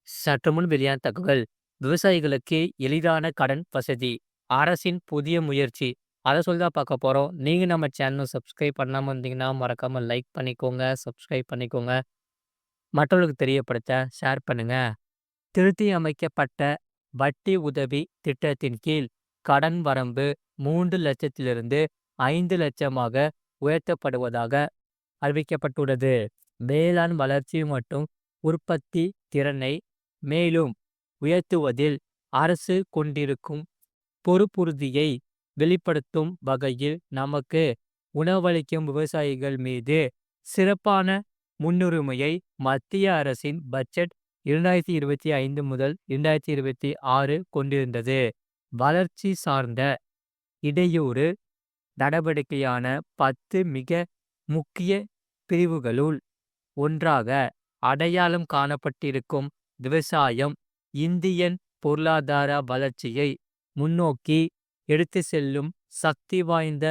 சற்றுமுன் வெளியான தகவல் விவசாயிகளுக்கு எளிதான கடன் வசதி அரசின் புதிய முயற்சி அதை சொல்லி தான் பார்க்க போகிறோம். நீங்கள் நம்ம சேனலை சப்ஸ்கிரைப் பண்ணாமல் இருந்தீங்கன்னா மறக்காமல் லைக் பண்ணிக்கோங்க, சப்ஸ்கிரைப் பண்ணிக்கோங்க, மற்றவர்களுக்கு தெரியப்படுத்த ஷேர் பண்ணுங்க. திருத்தி அமைக்கப்பட்ட வட்டி உதவி திட்டத்தின் கீழ் கடன் வரம்பு 3 லட்சத்திலிருந்து 5 லட்சமாக உயர்த்தப்படுவதாக அறிவிக்கப்பட்டுள்ளது. வேளாண் வளர்ச்சி மற்றும் உற்பத்தி திறனை மேலும் உயர்த்துவதில் அரசு கொண்டிருக்கும் பொறுப்புறுதியை வெளிப்படுத்தும் வகையில் நமக்கு உணவளிக்கும் விவசாயிகள் மீது சிறப்பான முன்னுரிமையை மத்திய அரசின் பட்ஜெட் 2025 முதல் 2026 கொண்டிருந்தது. வளர்ச்சி சார்ந்த இடையூறு நடவடிக்கையான 10 மிக முக்கிய பிரிவுகளுள் ஒன்றாக அடையாளம் காணப்பட்டிருக்கும் விவசாயம் இந்தியன் பொருளாதார வளர்ச்சியை முன்னோக்கி எடுத்து செல்லும் சக்தி வாய்ந்த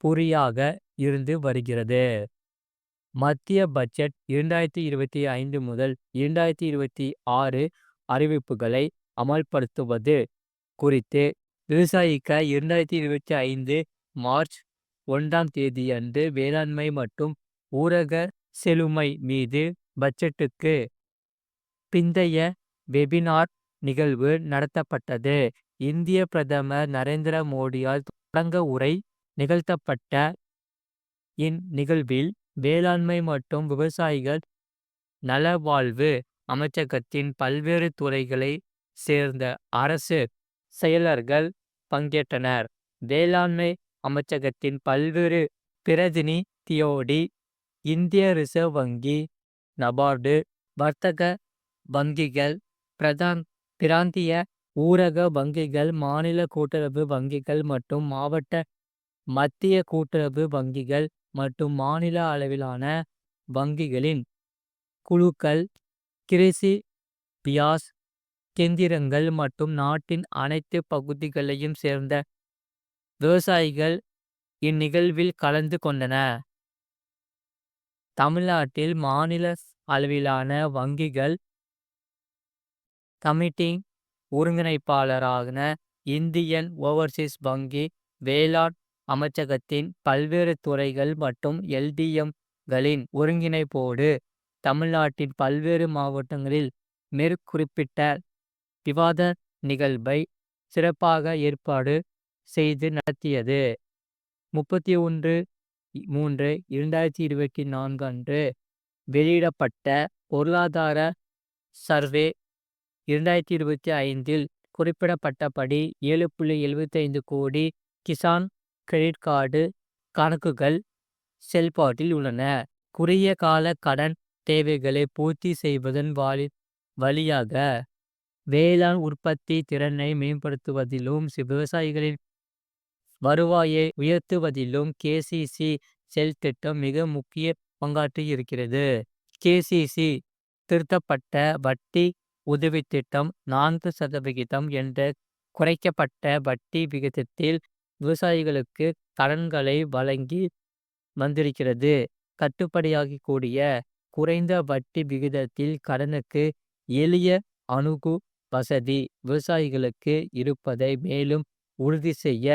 பொறியாக இருந்து வருகிறது. மத்திய பட்ஜெட் 2025 முதல் 2026 அறிவிப்புகளை அமல்படுத்துவது குறித்து விவசாயிக்க 2025 மார்ச் 1ஆம் தேதியன்று வேளாண்மை மற்றும் ஊரக செழுமை மீது பட்ஜெட்டுக்கு பிந்தைய வெபினார் நிகழ்வு நடத்தப்பட்டது. இந்திய பிரதமர் நரேந்திர மோடியால் தொடங்க உரை நிகழ்த்தப்பட்ட இந்நிகழ்வில் வேளாண்மை மற்றும் விவசாயிகள் நலவாழ்வு அமைச்சகத்தின் பல்வேறு துறைகளை சேர்ந்த அரசு செயலர்கள் பங்கேற்றனர். வேளாண்மை அமைச்சகத்தின் பல்வேறு பிரதிநிதியோடி இந்திய ரிசர்வ் வங்கி, நபார்டு, வர்த்தக வங்கிகள், பிராந்திய ஊரக வங்கிகள், மாநில கூட்டுறவு வங்கிகள் மற்றும் மாவட்ட மத்திய கூட்டுறவு வங்கிகள் மற்றும் மாநில அளவிலான வங்கிகளின் குழுக்கள், கிருஷி பியாஸ் கேந்திரங்கள் மற்றும் நாட்டின் அனைத்து பகுதிகளையும் சேர்ந்த விவசாயிகள் இந்நிகழ்வில் கலந்து கொண்டனர். தமிழ்நாட்டில் மாநில அளவிலான வங்கிகள் கமிட்டி ஒருங்கிணைப்பாளரான இந்தியன் ஓவர்சீஸ் வங்கி, வேளாண் அமைச்சகத்தின் பல்வேறு துறைகள் மற்றும் எல்டிஎம்களின் ஒருங்கிணைப்போடு தமிழ்நாட்டின் பல்வேறு மாவட்டங்களில் மேற்குறிப்பிட்ட விவாத நிகழ்வை சிறப்பாக ஏற்பாடு செய்து நடத்தியது. 31/3/2024 அன்று வெளியிடப்பட்ட பொருளாதார சர்வே 2025 குறிப்பிடப்பட்டபடி 7.75 கோடி கிசான் கிரெடிட் கார்டு கணக்குகள் செயல்பாட்டில் உள்ளன. குறுகிய கால கடன் தேவைகளை பூர்த்தி செய்வதன் வழியாக வேளாண் உற்பத்தி திறனை மேம்படுத்துவதிலும் விவசாயிகளின் வருவாயை உயர்த்துவதிலும் கேசிசி செல் திட்டம் மிக முக்கிய பங்காற்றி இருக்கிறது. கேசிசி திருத்தப்பட்ட வட்டி உதவி திட்டம் 4% என்ற குறைக்கப்பட்ட வட்டி விகிதத்தில் விவசாயிகளுக்கு கடன்களை வழங்கி வந்திருக்கிறது. கட்டுப்படியாகக்கூடிய குறைந்த வட்டி விகிதத்தில் கடனுக்கு எளிய அணுகு வசதி விவசாயிகளுக்கு இருப்பதை மேலும் உறுதி செய்ய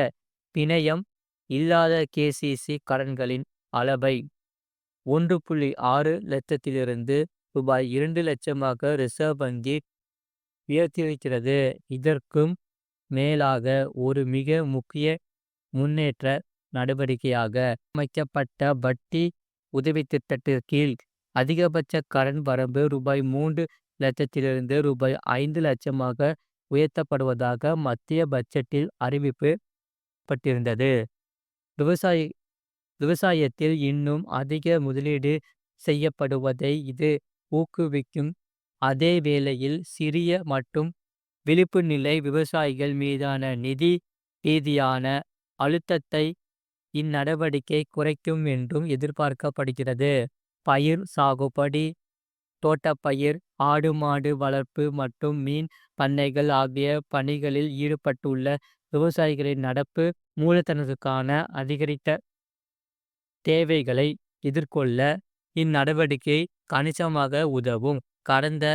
பிணையம் இல்லாத கேசிசி கடன்களின் அளவை 1.6 லட்சத்திலிருந்து ரூபாய் 2 லட்சமாக ரிசர்வ் வங்கி உயர்த்தியிருக்கிறது. இதற்கும் மேலாக ஒரு மிக முக்கிய முன்னேற்ற நடவடிக்கையாக அமைக்கப்பட்ட வட்டி உதவி திட்டத்தின் கீழ் அதிகபட்ச கடன் வரம்பு ரூபாய் 3 லட்சத்திலிருந்து ரூபாய் 5 லட்சமாக உயர்த்தப்படுவதாக மத்திய பட்ஜெட்டில் அறிவிக்கப்பட்டிருந்தது. விவசாயத்தில் இன்னும் அதிக முதலீடு செய்யப்படுவதை இது ஊக்குவிக்கும். அதே வேளையில் சிறிய மற்றும் விளிம்பு நிலை விவசாயிகள் மீதான நிதி ரீதியான அழுத்தத்தை இந்நடவடிக்கை குறைக்கும் என்றும் எதிர்பார்க்கப்படுகிறது. பயிர் சாகுபடி, தோட்டப்பயிர், ஆடு மாடு வளர்ப்பு மற்றும் மீன் பண்ணைகள் ஆகிய பணிகளில் ஈடுபட்டுள்ள விவசாயிகளின் நடப்பு மூலதனத்துக்கான அதிகரித்த தேவைகளை எதிர்கொள்ள இந்நடவடிக்கை கணிசமாக உதவும். கடந்த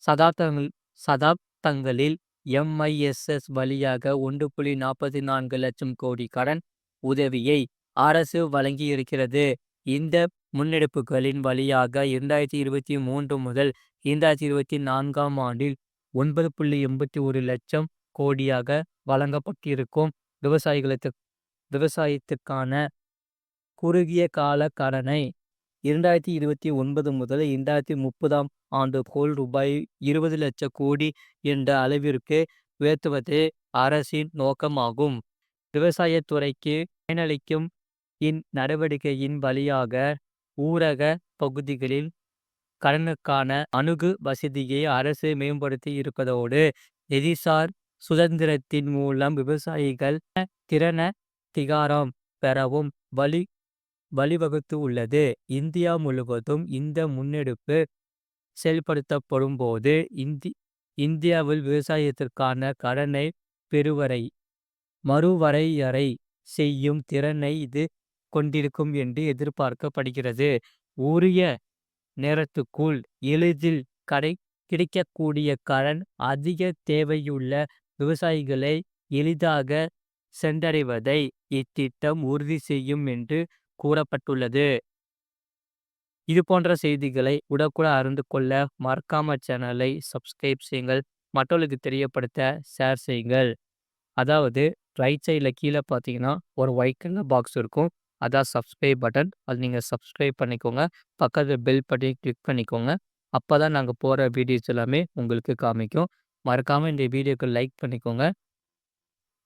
சதாப்தங்கள் சதாப்தங்களில் எம்ஐஎஸ்எஸ் வழியாக 1.44 லட்சம் கோடி கடன் உதவியை அரசு வழங்கியிருக்கிறது. இந்த முன்னெடுப்புகளின் வழியாக 2023 முதல் 2024 ஆண்டில் 9.81 லட்சம் கோடியாக வழங்கப்பட்டிருக்கும் விவசாயத்துக்கான குறுகிய கால கடனை 2029 முதல் 2030 ஆண்டுக்குள் ரூபாய் 20 லட்சம் கோடி என்ற அளவிற்கு உயர்த்துவதே அரசின் நோக்கமாகும். விவசாயத்துறைக்கு பயனளிக்கும் இந்நடவடிக்கையின் வழியாக ஊரக பகுதிகளில் கடனுக்கான அணுகு வசதியை அரசு மேம்படுத்தி இருப்பதோடு நிதிசார் சுதந்திரத்தின் மூலம் விவசாயிகள் திறனதிகாரம் பெறவும் வழிவகுத்து உள்ளது. இந்தியா முழுவதும் இந்த முன்னெடுப்பு செயல்படுத்தப்படும் போது இந்தியாவில் விவசாயத்திற்கான கடனை பெறுவரை மறுவரையறை செய்யும் திறனை இது கொண்டிருக்கும் என்று எதிர்பார்க்கப்படுகிறது. உரிய நேரத்துக்குள் எளிதில் கிடைக்கக்கூடிய கடன் அதிக தேவையுள்ள விவசாயிகளை எளிதாக சென்றடைவதை இத்திட்டம் உறுதி செய்யும் என்று கூறப்பட்டுள்ளது. இது போன்ற செய்திகளை உடனுக்குடன் அறிந்து கொள்ள மறக்காம சேனலை சப்ஸ்கிரைப் செய்யுங்கள். மற்றவர்களுக்கு தெரியப்படுத்த ஷேர் செய்யுங்கள். அதாவது ரைட் சைடில் கீழே பார்த்தீங்கன்னா ஒரு ஒயிட் கலர் பாக்ஸ் இருக்கும். அதான் சப்ஸ்கிரைப் பட்டன். அது நீங்கள் சப்ஸ்கிரைப் பண்ணிக்கோங்க. பக்கத்தில் பெல் பட்டனை கிளிக் பண்ணிக்கோங்க. அப்போ தான் நாங்கள் போகிற வீடியோஸ் எல்லாமே உங்களுக்கு காமிக்கும். மறக்காமல் இந்த வீடியோக்கு லைக் பண்ணிக்கோங்க.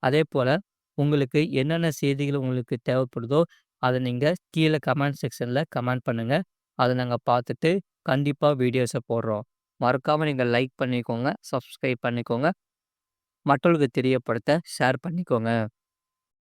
அதே போல் உங்களுக்கு என்னென்ன செய்திகள் உங்களுக்கு தேவைப்படுதோ அதை நீங்கள் கீழே கமெண்ட் செக்ஷனில் கமெண்ட் பண்ணுங்கள். அதை நாங்கள் பார்த்துட்டு கண்டிப்பாக வீடியோஸை போடுறோம். மறக்காமல் நீங்கள் லைக் பண்ணிக்கோங்க, சப்ஸ்கிரைப் பண்ணிக்கோங்க, மற்றவர்களுக்கு தெரியப்படுத்த ஷேர் பண்ணிக்கோங்க.